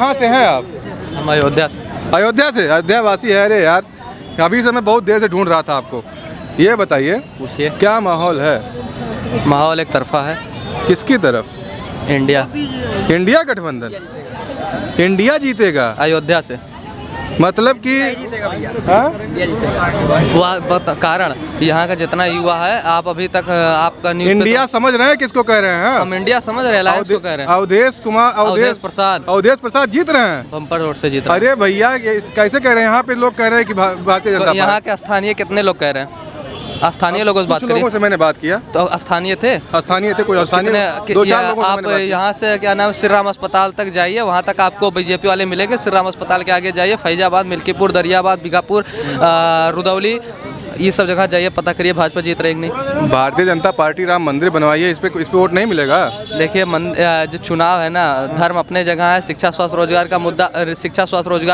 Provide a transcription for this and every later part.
कहाँ से हैं आप? हम अयोध्या से। अयोध्या से? अयोध्या वासी है? अरे यार, अभी से मैं बहुत देर से ढूंढ रहा था आपको। ये बताइए, पूछिए। क्या माहौल है? माहौल एक तरफा है। किसकी तरफ? इंडिया। इंडिया गठबंधन? इंडिया जीतेगा? अयोध्या से मतलब कि हाँ? कारण यहाँ का जितना युवा है, आप अभी तक आपका न्यूज़ इंडिया समझ रहे हैं किसको कह रहे हैं? हम इंडिया समझ रहे हैं, अलायंस को कह रहे हैं। अवधेश प्रसाद। अवधेश प्रसाद जीत रहे हैं बम्पर वोट से जीत रहे हैं। अरे भैया, कैसे कह रहे हैं? यहाँ पे लोग कह रहे हैं कि भारतीय जनता पार्टी। यहाँ के स्थानीय कितने लोग कह रहे हैं? स्थानीय लोगों से बात करिए। लोगों से मैंने बात किया तो स्थानीय थे। कोई स्थानीय दो चार लोगों से आप यहाँ से क्या नाम, श्री राम अस्पताल तक जाइए, वहाँ तक आपको बीजेपी वाले मिलेंगे। श्री राम अस्पताल के आगे जाइए, फैजाबाद, मिल्कीपुर, दरियाबाद, बीघापुर, रुदौली, ये सब जगह जाइए, पता करिए भाजपा जीत रही नहीं। भारतीय जनता पार्टी राम मंदिर बनवाइए, इस पे वोट नहीं मिलेगा। देखिए, जो चुनाव है ना, धर्म अपने जगह है, शिक्षा स्वास्थ्य रोजगार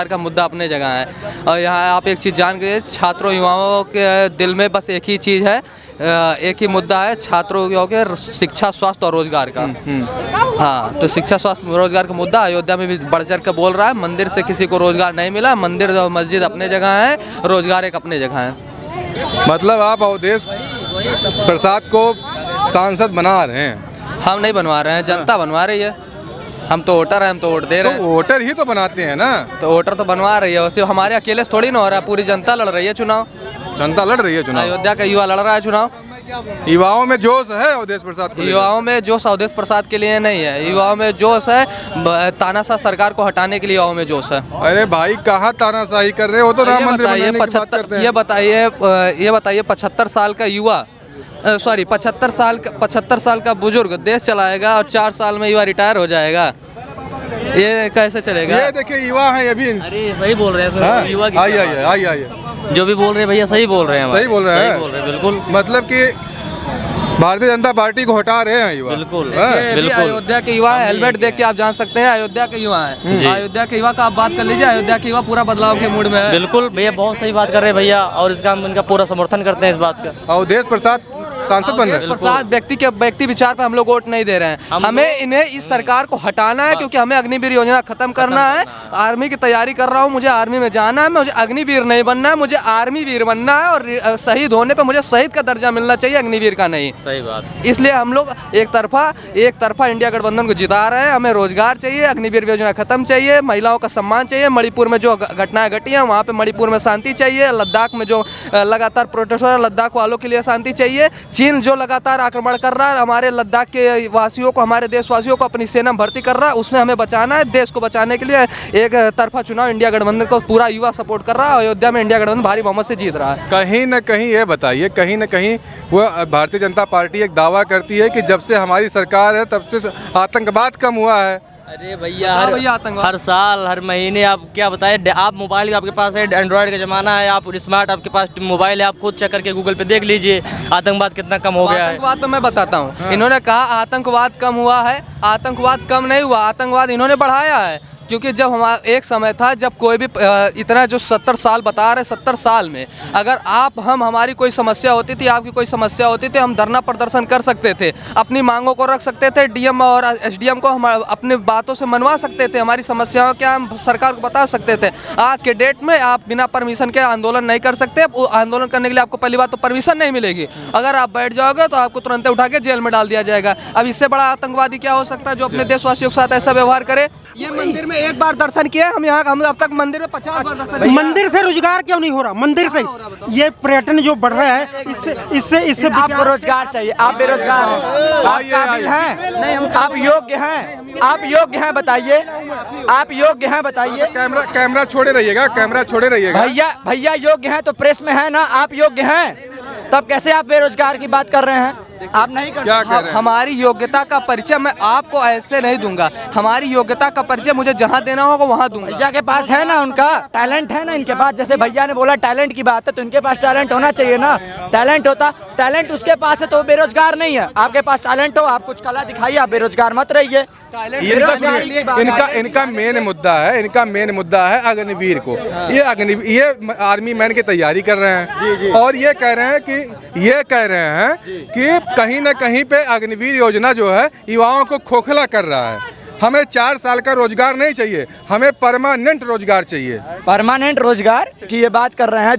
का मुद्दा अपने जगह है। और यहाँ आप एक चीज़ जान गए, छात्रों युवाओं के दिल में बस एक ही चीज़ है, एक ही मुद्दा है, छात्रों के शिक्षा स्वास्थ्य और रोजगार का। हाँ, तो शिक्षा स्वास्थ्य रोजगार का मुद्दा अयोध्या में भी बढ़ चढ़ कर बोल रहा है। मंदिर से किसी को रोजगार नहीं मिला, मंदिर और मस्जिद अपने जगह है, रोजगार एक अपने जगह है। मतलब आप अवधेश प्रसाद को सांसद बना रहे हैं? हम नहीं बनवा रहे हैं, जनता बनवा रही है। हम तो वोटर हैं, हम तो वोट दे रहे हैं। तो वोटर ही तो बनाते हैं ना। तो वोटर तो बनवा रही है, वैसे हमारे अकेले से थोड़ी ना हो रहा है, पूरी जनता लड़ रही है चुनाव। जनता लड़ रही है चुनाव? अयोध्या का युवा लड़ रहा है चुनाव। युवाओं में जोश है अवधेश प्रसाद को? युवाओं में जोश अवधेश प्रसाद के लिए नहीं है, युवाओं में जोश है तानाशाह सरकार को हटाने के लिए। युवाओं में जोश है। अरे भाई, कहाँ तानाशाही कर रहे हो? तो राम मंदिर बनाने की बात करते हैं। ये बताइए 75 साल का युवा, सॉरी 75 साल का बुजुर्ग देश चलाएगा और 4 साल में युवा रिटायर हो जाएगा? ये कैसे चलेगा? ये देखिए, युवा है अभी। अरे सही बोल रहे हैं युवा की। आइए जो भी बोल रहे हैं भैया सही बोल रहे हैं। सही बोल रहे हैं बिल्कुल। मतलब कि भारतीय जनता पार्टी को हटा रहे हैं युवा। बिल्कुल। अयोध्या के युवा है, हेलमेट देख के आप जान सकते हैं अयोध्या के युवा है। अयोध्या के युवा का आप बात कर लीजिए, अयोध्या के युवा पूरा बदलाव के मूड में है। बिल्कुल भैया, बहुत सही बात कर रहे हैं भैया, और इसका हम इनका पूरा समर्थन करते हैं इस बात का। अवधेश प्रसाद सांसद बन रहे हैं। प्रसाद व्यक्ति विचार पर हम लोग वोट नहीं दे रहे हैं। हमें इन्हें इस सरकार को हटाना है, क्योंकि हमें अग्निवीर योजना खत्म करना है। आर्मी की तैयारी कर रहा हूँ, मुझे आर्मी में जाना है। मुझे अग्निवीर नहीं बनना है, मुझे आर्मी वीर बनना है। और शहीद होने पर मुझे शहीद का दर्जा मिलना चाहिए, अग्निवीर का नहीं। सही बात। इसलिए हम लोग एक तरफा इंडिया गठबंधन को जिता रहे हैं। हमें रोजगार चाहिए, अग्निवीर योजना खत्म चाहिए, महिलाओं का सम्मान चाहिए, मणिपुर में जो घटनाएं घटी हैं वहाँ पे मणिपुर में शांति चाहिए, लद्दाख में जो लगातार प्रोटेस्ट हो रहा है, लद्दाख वालों के लिए शांति चाहिए। चीन जो लगातार आक्रमण कर रहा है हमारे लद्दाख के वासियों को, हमारे देशवासियों को अपनी सेना में भर्ती कर रहा है, उसने हमें बचाना है। देश को बचाने के लिए एक तरफा चुनाव इंडिया गठबंधन को पूरा युवा सपोर्ट कर रहा है। अयोध्या में इंडिया गठबंधन भारी बहुमत से जीत रहा है। कहीं न कहीं ये बताइए, कहीं न कहीं वो भारतीय जनता पार्टी एक दावा करती है कि जब से हमारी सरकार है तब से आतंकवाद कम हुआ है। अरे भैया, हर साल हर महीने आप क्या बताएं, आप मोबाइल आपके पास है, एंड्रॉयड का ज़माना है, आप स्मार्ट, आपके पास मोबाइल है, आप खुद चेक करके गूगल पे देख लीजिए आतंकवाद कितना कम हो गया है। आतंकवाद तो मैं बताता हूँ। इन्होंने कहा आतंकवाद कम हुआ है, आतंकवाद कम नहीं हुआ, आतंकवाद इन्होंने बढ़ाया है। क्योंकि जब हमारा एक समय था जब कोई भी इतना जो 70 साल बता रहे, 70 साल में अगर हमारी कोई समस्या होती थी, आपकी कोई समस्या होती थी, हम धरना प्रदर्शन कर सकते थे, अपनी मांगों को रख सकते थे, डीएम और एसडीएम को हम अपने बातों से मनवा सकते थे, हमारी समस्याओं क्या हम सरकार को बता सकते थे। आज के डेट में आप बिना परमिशन के आंदोलन नहीं कर सकते। आंदोलन करने के लिए आपको पहली बात तो परमिशन नहीं मिलेगी। अगर आप बैठ जाओगे तो आपको तुरंत उठा के जेल में डाल दिया जाएगा। अब इससे बड़ा आतंकवादी क्या हो सकता है जो अपने देशवासियों के साथ ऐसा व्यवहार करे? ये मंदिर में एक बार दर्शन किया हम अब तक मंदिर में 50 बार दर्शन। मंदिर से रोजगार क्यों नहीं हो रहा? मंदिर से ये पर्यटन जो बढ़ रहा है, इससे आपको रोजगार चाहिए, आप बेरोजगार हैं, आप काबिल हैं, आप योग्य हैं, आप योग्य हैं, बताइए आप योग्य हैं, बताइए। कैमरा छोड़े रहिएगा, कैमरा छोड़े रहिएगा। भैया योग्य हैं तो प्रेस में है ना, आप योग्य हैं, तब कैसे आप बेरोजगार की बात कर रहे हैं? आप नहीं कर क्या कर रहे हैं? हमारी योग्यता का परिचय मैं आपको ऐसे नहीं दूंगा। हमारी योग्यता का परिचय मुझे जहां देना होगा वहां दूंगा। भैया के पास है ना, उनका टैलेंट है ना इनके पास। जैसे भैया ने बोला टैलेंट की बात है, तो इनके पास टैलेंट होना चाहिए ना। टैलेंट होता, टैलेंट उसके पास है तो वो बेरोजगार नहीं है। आपके पास टैलेंट हो, आप कुछ कला दिखाइए, आप बेरोजगार मत रहिए। इनका मेन मुद्दा है अग्निवीर को। ये आर्मी मैन की तैयारी कर रहे हैं और ये कह रहे हैं कि कहीं न कहीं पे अग्निवीर योजना जो है युवाओं को खोखला कर रहा है। हमें 4 साल का रोजगार नहीं चाहिए, हमें परमानेंट रोजगार चाहिए। परमानेंट रोजगार की ये बात कर रहे हैं,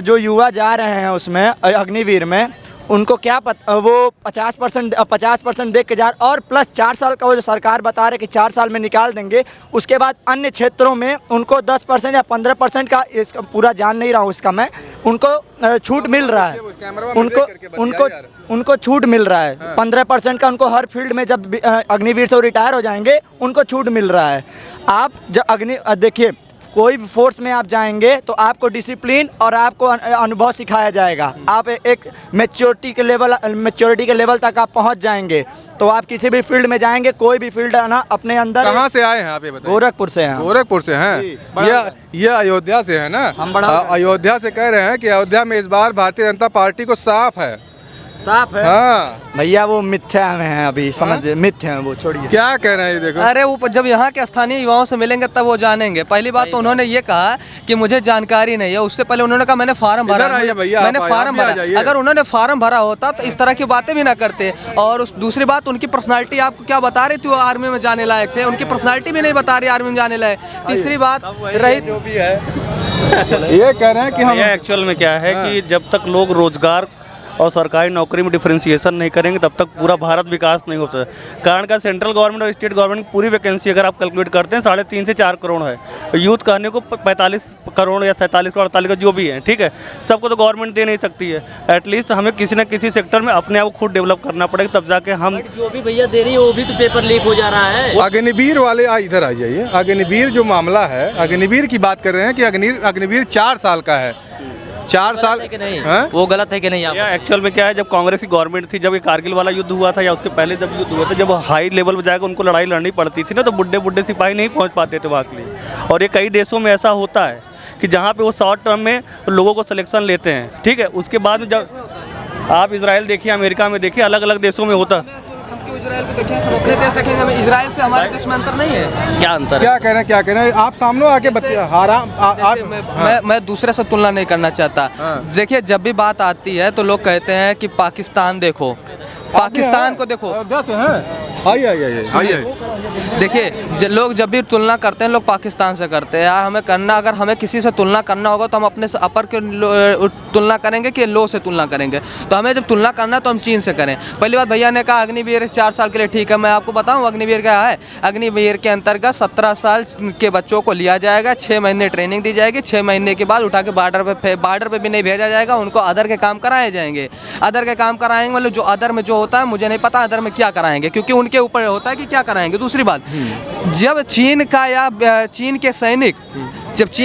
जो युवा जा रहे हैं उसमें अग्निवीर में, उनको क्या पता, वो 50% देख के जा, और प्लस 4 साल का वो जो सरकार बता रहे कि 4 साल में निकाल देंगे, उसके बाद अन्य क्षेत्रों में उनको 10% या 15% का, इसका पूरा जान नहीं रहा हूँ इसका मैं, उनको छूट मिल रहा है, उनको छूट मिल रहा है 15% का, उनको हर फील्ड में जब अग्निवीर से रिटायर हो जाएंगे उनको छूट मिल रहा है। आप जब देखिए कोई भी फोर्स में आप जाएंगे तो आपको डिसिप्लिन और आपको अनुभव सिखाया जाएगा, आप एक मैच्योरिटी के लेवल तक आप पहुंच जाएंगे तो आप किसी भी फील्ड में जाएंगे, कोई भी फील्ड है ना अपने अंदर। कहाँ से आए हैं आप ये बताइए? गोरखपुर से हैं। गोरखपुर से हैं, ये अयोध्या से है ना? हम बड़ा अयोध्या से कह रहे हैं कि अयोध्या में इस बार भारतीय जनता पार्टी को साफ है। साफ है? हाँ भैया वो मिथ्या में है अभी, समझ मिथ्या है वो, छोड़िए। क्या कह रहे हैं ये देखो। अरे वो जब यहाँ के स्थानीय युवाओं से मिलेंगे तब वो जानेंगे। पहली बात तो उन्होंने ये कहा कि मुझे जानकारी नहीं है, उससे पहले उन्होंने कहा मैंने फार्म भरा, मैंने फार्म भरा। अगर उन्होंने फार्म भरा होता तो इस तरह की बातें भी ना करते। और दूसरी बात, उनकी पर्सनालिटी आपको क्या बता रही थी, वो आर्मी में जाने लायक थे, उनकी पर्सनालिटी भी नहीं बता रही आर्मी में जाने लायक। तीसरी बात रही, जो भी है ये कह रहे हैं कि हम एक्चुअल में क्या है कि जब तक लोग रोजगार और सरकारी नौकरी में डिफरेंशिएशन नहीं करेंगे तब तक पूरा भारत विकास नहीं होता है। कारण का सेंट्रल गवर्नमेंट और स्टेट गवर्नमेंट की पूरी वैकेंसी अगर आप कैलकुलेट करते हैं 3.5 से 4 करोड़ है। यूथ कहने को 45 करोड़ या 47 करोड़ 48 जो भी है, ठीक है, सबको तो गवर्नमेंट दे नहीं सकती है। एटलीस्ट हमें किसी न किसी सेक्टर में अपने आप को खुद डेवलप करना पड़ेगा, तब जाके हम जो भी भैया दे रही है वो भी तो पेपर लीक हो जा रहा है। अग्निवीर वाले इधर आ जाइए। अग्निवीर जो मामला है, अग्निवीर की बात कर रहे हैं कि अग्निवीर 4 साल का है। 4 साल है कि नहीं? हाँ? वो गलत है कि नहीं? या एक्चुअल में क्या है, जब कांग्रेस की गवर्नमेंट थी, जब ये कारगिल वाला युद्ध हुआ था या उसके पहले जब युद्ध हुआ था, जब हाई लेवल पर जाकर उनको लड़ाई लड़नी पड़ती थी ना, तो बुढ़े सिपाही नहीं पहुंच पाते थे वहाँ के लिए। और ये कई देशों में ऐसा होता है कि जहाँ पे वो शॉर्ट टर्म में लोगों को सिलेक्शन लेते हैं, ठीक है, उसके बाद में जब आप इजराइल देखिए, अमेरिका में देखिए, अलग अलग देशों में होता है। इजराइल को देखें, हम अपने देश देखेंगे, हमें इजराइल से हमारे देश में अंतर नहीं है। क्या अंतर है? क्या कह रहे हैं आप सामने आके मैं दूसरे से तुलना नहीं करना चाहता। देखिए, जब भी बात आती है तो लोग कहते हैं कि पाकिस्तान देखो, पाकिस्तान को देखो। आइए देखिए, लोग जब भी तुलना करते हैं लोग पाकिस्तान से करते हैं। यार हमें करना, अगर हमें किसी से तुलना करना होगा तो हम अपने से अपर के तुलना करेंगे कि लो से तुलना करेंगे। तो हमें जब तुलना करना है तो हम चीन से करें। पहली बात, भैया ने कहा अग्निवीर 4 साल के लिए, ठीक है, मैं आपको बताऊं अग्निवीर क्या है। अग्निवीर के अंतर्गत 17 साल के बच्चों को लिया जाएगा, 6 महीने ट्रेनिंग दी जाएगी, 6 महीने के बाद उठा के बॉर्डर पे भी नहीं भेजा जाएगा, उनको अदर के काम कराए जाएंगे। अदर के काम कराएंगे मतलब जो अदर में जो होता है, मुझे नहीं पता अदर में क्या कराएंगे, क्योंकि उनके ऊपर होता है कि क्या कराएंगे। दूसरी बात, जब चीन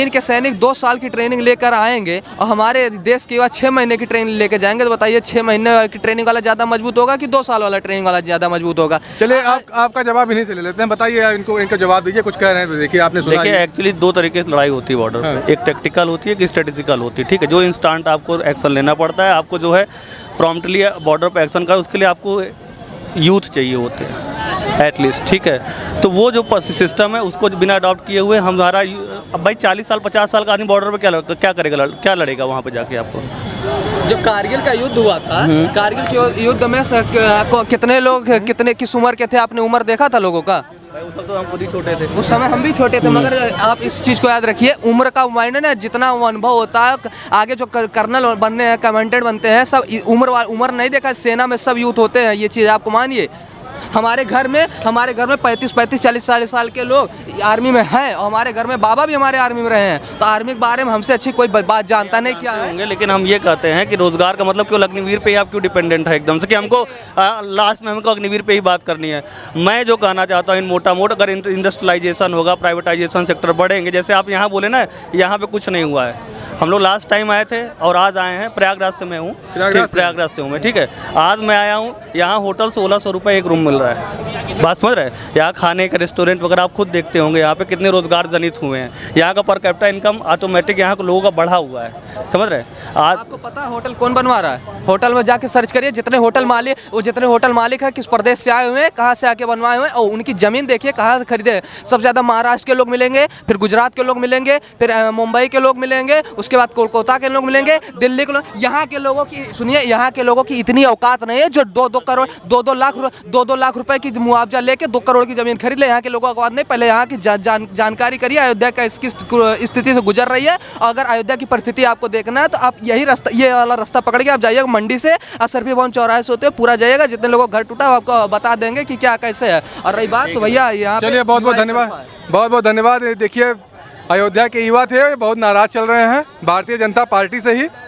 के सैनिक 2 साल की ट्रेनिंग लेकर आएंगे और हमारे देश के बाद 6 महीने की ट्रेनिंग लेकर जाएंगे, तो बताइए 6 महीने की ट्रेनिंग वाला ज़्यादा मजबूत होगा कि 2 साल वाला ट्रेनिंग वाला ज़्यादा मजबूत होगा? चलिए आपका जवाब इन्हीं से ले लेते हैं। बताइए इनका जवाब दीजिए, कुछ कह रहे हैं तो देखिए, आपने सुना। देखिए, एक्चुअली 2 तरीके से लड़ाई होती है बॉर्डर पे, एक टैक्टिकल होती है, एक स्ट्रेटेजिकल होती है, ठीक है। जो इंस्टेंट आपको एक्शन लेना पड़ता है, आपको जो है प्रॉम्प्टली बॉर्डर पर एक्शन का, उसके लिए आपको यूथ चाहिए होते हैं एटलीस्ट, ठीक है। तो वो जो सिस्टम है उसको बिना अडॉप्ट किए हुए हमारा, अब भाई 40 साल 50 साल का आदमी बॉर्डर पे क्या करेगा, क्या लड़ेगा वहाँ पे जाके? आपको जब कारगिल का युद्ध हुआ था, कारगिल के युद्ध में कितने लोग, कितने किस उम्र के थे? आपने उम्र देखा था लोगों का? उस वक्त तो हम खुद ही छोटे थे, उस समय हम भी छोटे थे। मगर आप इस चीज़ को याद रखिए, उम्र का मायने ना, जितना वो अनुभव होता है, आगे जो कर्नल बनने हैं, कमांडेंट बनते हैं, सब उम्र नहीं देखा। सेना में सब यूथ होते हैं, ये चीज़ आपको मानिए। हमारे घर में 35 40 साल के लोग आर्मी में हैं, और हमारे घर में बाबा भी हमारे आर्मी में रहे हैं। तो आर्मी के बारे में हमसे अच्छी कोई बात जानता नहीं क्या है। लेकिन हम ये कहते हैं कि रोजगार का मतलब केवल अग्निवीर पे ही आप क्यों डिपेंडेंट है एकदम से, कि हमको लास्ट में हमको अग्निवीर पे ही बात करनी है। मैं जो कहना चाहता हूँ, इन मोटा अगर इंडस्ट्रियलाइजेशन होगा, प्राइवेटाइजेशन सेक्टर बढ़ेंगे, जैसे आप यहाँ बोले ना, यहाँ पे कुछ नहीं हुआ है। हम लोग लास्ट टाइम आए थे और आज आए हैं, प्रयागराज से मैं हूँ, प्रयागराज से हूँ मैं, ठीक है। आज मैं आया हूँ, यहाँ होटल 1600 रुपये एक रूम मिल रहा है, बात समझ रहे हैं। यहाँ खाने के रेस्टोरेंट वगैरह आप खुद देखते होंगे, यहाँ पे कितने रोजगार जनित हुए हैं। यहाँ का पर कैपिटा इनकम ऑटोमेटिक यहाँ के लोगों का बढ़ा हुआ है, समझ रहे हैं। आज आपको पता है होटल कौन बनवा रहा है? होटल में जाके सर्च करिए, जितने होटल मालिक है किस प्रदेश से आए हुए हैं, कहाँ से आके बनवाए हुए हैं, और उनकी ज़मीन देखिए कहाँ से खरीदे। सबसे ज़्यादा महाराष्ट्र के लोग मिलेंगे, फिर गुजरात के लोग मिलेंगे, फिर मुंबई के लोग मिलेंगे, उसके बाद कोलकाता के लोग मिलेंगे, दिल्ली के लोग। यहाँ के लोगों की सुनिए, यहाँ के लोगों की इतनी औकात नहीं है जो 2-2 करोड़ 2-2 लाख रुपए की मुआवजा लेके 2 करोड़ की ज़मीन खरीद ले। यहाँ के लोगों को बात नहीं, पहले यहाँ की जानकारी करिए अयोध्या का किस स्थिति से गुजर रही है। अगर अयोध्या की परिस्थिति आपको देखना है तो आप यही रास्ता, ये वाला रास्ता पकड़ के आप जाइएगा मंडी से, असरफी भवन चौराहे से होते हुए पूरा जाइएगा। जितने लोगों का घर टूटा आपको बता देंगे कि क्या कैसे है। और रही बात तो भैया यहाँ चलिए, बहुत बहुत धन्यवाद, बहुत बहुत धन्यवाद। देखिए, अयोध्या के युवा थे बहुत नाराज चल रहे हैं भारतीय जनता पार्टी से ही।